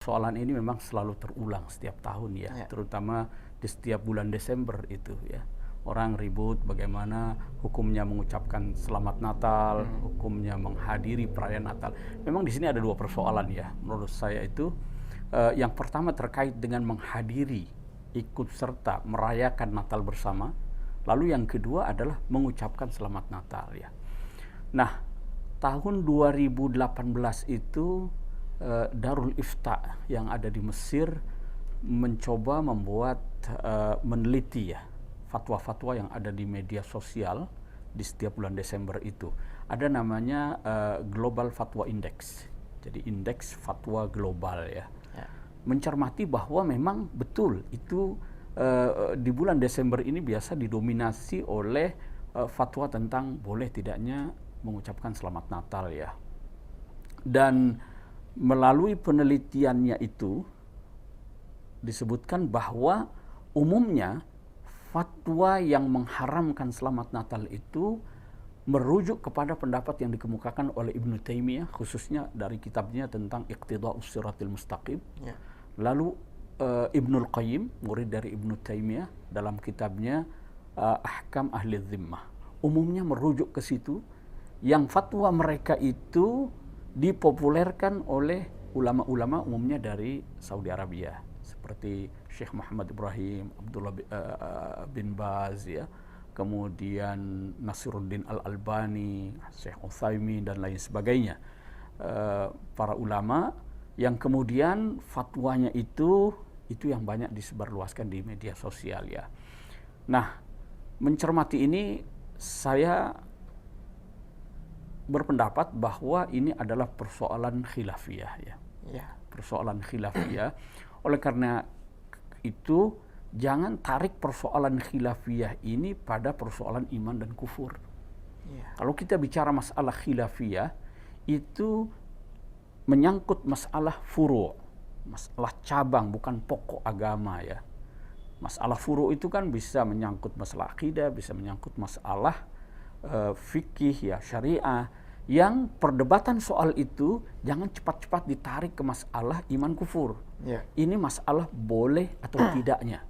Soalan ini memang selalu terulang setiap tahun ya, terutama di setiap bulan Desember itu ya. Orang ribut bagaimana hukumnya mengucapkan selamat Natal, hukumnya menghadiri perayaan Natal. Memang di sini ada dua persoalan ya, menurut saya itu. Yang pertama terkait dengan menghadiri, ikut serta merayakan Natal bersama. Lalu yang kedua adalah mengucapkan selamat Natal ya. Nah, tahun 2018 itu Darul Ifta yang ada di Mesir mencoba membuat meneliti ya fatwa-fatwa yang ada di media sosial di setiap bulan Desember itu. Ada namanya Global Fatwa Index. Jadi indeks fatwa global ya. Mencermati bahwa memang betul itu di bulan Desember ini biasa didominasi oleh fatwa tentang boleh tidaknya mengucapkan selamat Natal ya. Dan melalui penelitiannya itu disebutkan bahwa umumnya fatwa yang mengharamkan selamat Natal itu merujuk kepada pendapat yang dikemukakan oleh Ibnu Taimiyah, khususnya dari kitabnya tentang Iqtida'us Shiratil Mustaqim. Lalu Ibnul Qayyim, murid dari Ibnu Taimiyah, dalam kitabnya Ahkam Ahli Dhimmah, umumnya merujuk ke situ. Yang fatwa mereka itu dipopulerkan oleh ulama-ulama umumnya dari Saudi Arabia, seperti Syekh Muhammad Ibrahim, Abdullah bin Baz ya, kemudian Nasiruddin Al-Albani, Syekh Utsaimin dan lain sebagainya. Para ulama yang kemudian fatwanya itu yang banyak disebarluaskan di media sosial ya. Nah, mencermati ini saya berpendapat bahwa ini adalah persoalan khilafiyah ya. Persoalan khilafiyah. Oleh karena itu jangan tarik persoalan khilafiyah ini pada persoalan iman dan kufur. Kalau kita bicara masalah khilafiyah itu menyangkut masalah furu', masalah cabang, bukan pokok agama ya. Masalah furu' itu kan bisa menyangkut masalah akidah, bisa menyangkut masalah fikih ya, syariah. Yang perdebatan soal itu jangan cepat-cepat ditarik ke masalah iman kufur. Ini masalah boleh atau tidaknya.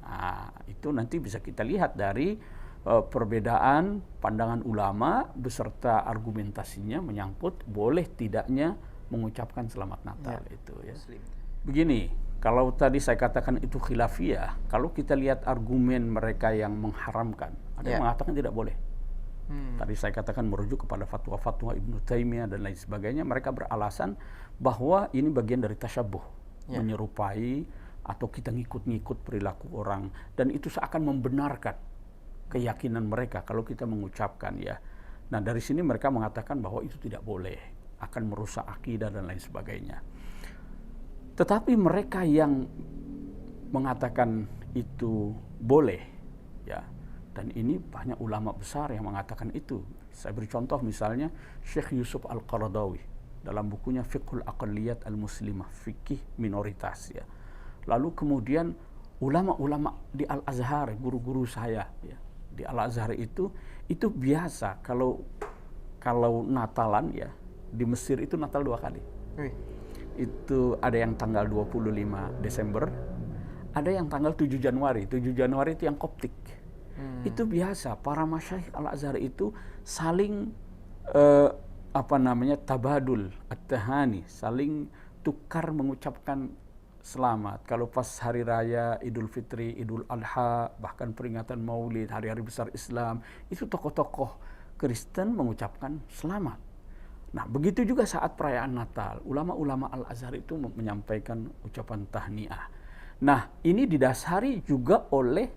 Nah, itu nanti bisa kita lihat dari perbedaan pandangan ulama beserta argumentasinya menyangkut boleh tidaknya mengucapkan selamat Natal itu ya. Begini, kalau tadi saya katakan itu khilafiyah, kalau kita lihat argumen mereka yang mengharamkan, ada yang mengatakan tidak boleh. Tadi saya katakan merujuk kepada fatwa-fatwa Ibnu Taimiyah dan lain sebagainya. Mereka beralasan bahwa ini bagian dari tasyabuh, menyerupai atau kita ngikut-ngikut perilaku orang, dan itu seakan membenarkan keyakinan mereka kalau kita mengucapkan ya. Nah, dari sini mereka mengatakan bahwa itu tidak boleh, akan merusak akidah dan lain sebagainya. Tetapi mereka yang mengatakan itu boleh ya, dan ini banyak ulama besar yang mengatakan itu. Saya beri contoh misalnya Syekh Yusuf Al-Qaradawi dalam bukunya Fiqhul Aqliyat Al-Muslimah, fikih minoritas ya. Lalu kemudian ulama-ulama di Al-Azhar, guru-guru saya ya, di Al-Azhar itu biasa kalau Natalan ya, di Mesir itu Natal 2 kali. Itu ada yang tanggal 25 Desember, ada yang tanggal 7 Januari. 7 Januari itu yang Koptik. Itu biasa, para masyayikh Al-Azhar itu saling tabadul at-tahani, saling tukar mengucapkan selamat. Kalau pas hari raya Idul Fitri, Idul Adha, bahkan peringatan Maulid, hari-hari besar Islam, itu tokoh-tokoh Kristen mengucapkan selamat. Nah, begitu juga saat perayaan Natal, ulama-ulama Al-Azhar itu menyampaikan ucapan tahniah. Nah, ini didasari juga oleh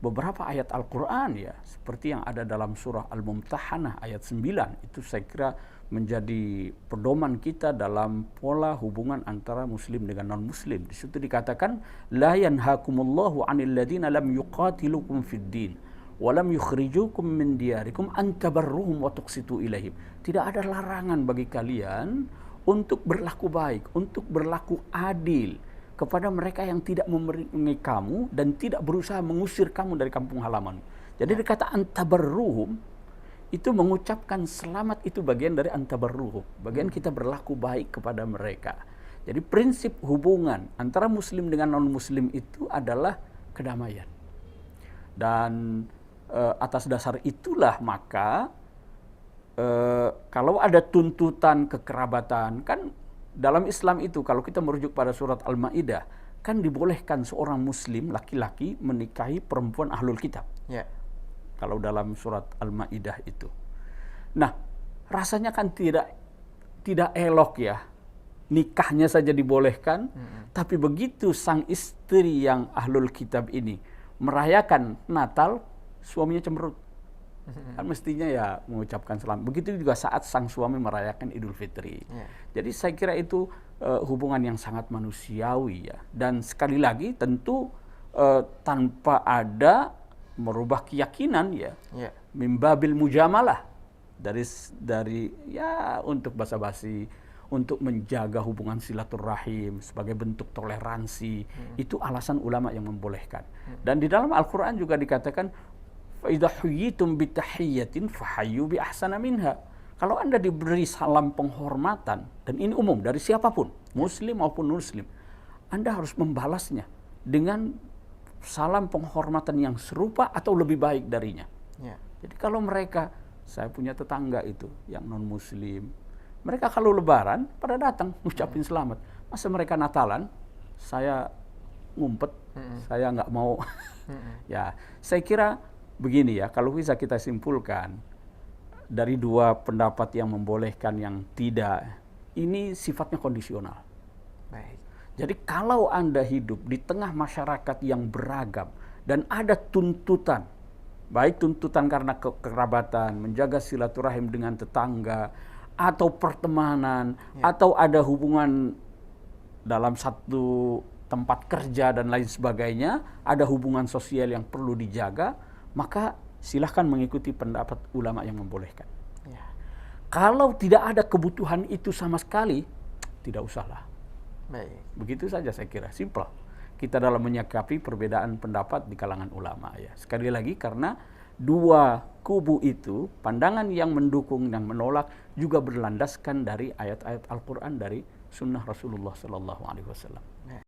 beberapa ayat Al-Quran ya, seperti yang ada dalam surah Al-Mumtahanah ayat 9. Itu saya kira menjadi pedoman kita dalam pola hubungan antara muslim dengan non-muslim. Di situ dikatakan, la yanhakumullahu 'anil ladzina lam yuqatilukum fid din wa lam yukhrijukum min diyarikum an tabarruhum wa tuqsitu ilaihim. Tidak ada larangan bagi kalian untuk berlaku baik, untuk berlaku adil kepada mereka yang tidak memerangi kamu dan tidak berusaha mengusir kamu dari kampung halaman. Jadi dikata antabarruhum itu mengucapkan selamat, itu bagian dari antabarruhum, bagian kita berlaku baik kepada mereka. Jadi prinsip hubungan antara muslim dengan non-muslim itu adalah kedamaian. Dan atas dasar itulah maka kalau ada tuntutan kekerabatan, kan dalam Islam itu kalau kita merujuk pada surat Al-Maidah, kan dibolehkan seorang muslim laki-laki menikahi perempuan ahlul kitab. Ya. Kalau dalam surat Al-Maidah itu. Nah, rasanya kan tidak elok ya. Nikahnya saja dibolehkan, tapi begitu sang istri yang ahlul kitab ini merayakan Natal, suaminya cemberut. Kan mestinya ya mengucapkan selamat. Begitu juga saat sang suami merayakan Idul Fitri. Jadi saya kira itu hubungan yang sangat manusiawi ya. Dan sekali lagi tentu tanpa ada merubah keyakinan ya. Mimbabil mujamalah dari ya untuk basa-basi, untuk menjaga hubungan silaturahim sebagai bentuk toleransi. Itu alasan ulama yang membolehkan. Dan di dalam Al-Quran juga dikatakan فَإِذَا حُيِّتُمْ بِتَحِيَّةٍ فَحَيُّوا بِأَحْسَنَ مِنْهَا. Kalau Anda diberi salam penghormatan, dan ini umum dari siapapun, muslim maupun muslim, Anda harus membalasnya dengan salam penghormatan yang serupa atau lebih baik darinya. Jadi kalau mereka, saya punya tetangga itu yang non muslim, mereka kalau lebaran pada datang ngucapin selamat. Masa mereka Natalan, saya ngumpet, saya nggak mau. Ya, saya kira begini ya, kalau bisa kita simpulkan dari dua pendapat yang membolehkan yang tidak, ini sifatnya kondisional. Baik. Jadi kalau Anda hidup di tengah masyarakat yang beragam dan ada tuntutan, baik tuntutan karena kekerabatan, menjaga silaturahim dengan tetangga, atau pertemanan, atau ada hubungan dalam satu tempat kerja dan lain sebagainya, ada hubungan sosial yang perlu dijaga, maka silahkan mengikuti pendapat ulama yang membolehkan. Kalau tidak ada kebutuhan itu sama sekali, tidak usahlah. Baik. Begitu saja saya kira, simple. Kita dalam menyikapi perbedaan pendapat di kalangan ulama ya. Sekali lagi karena dua kubu itu, pandangan yang mendukung dan menolak juga berlandaskan dari ayat-ayat Al-Quran, dari sunnah Rasulullah SAW.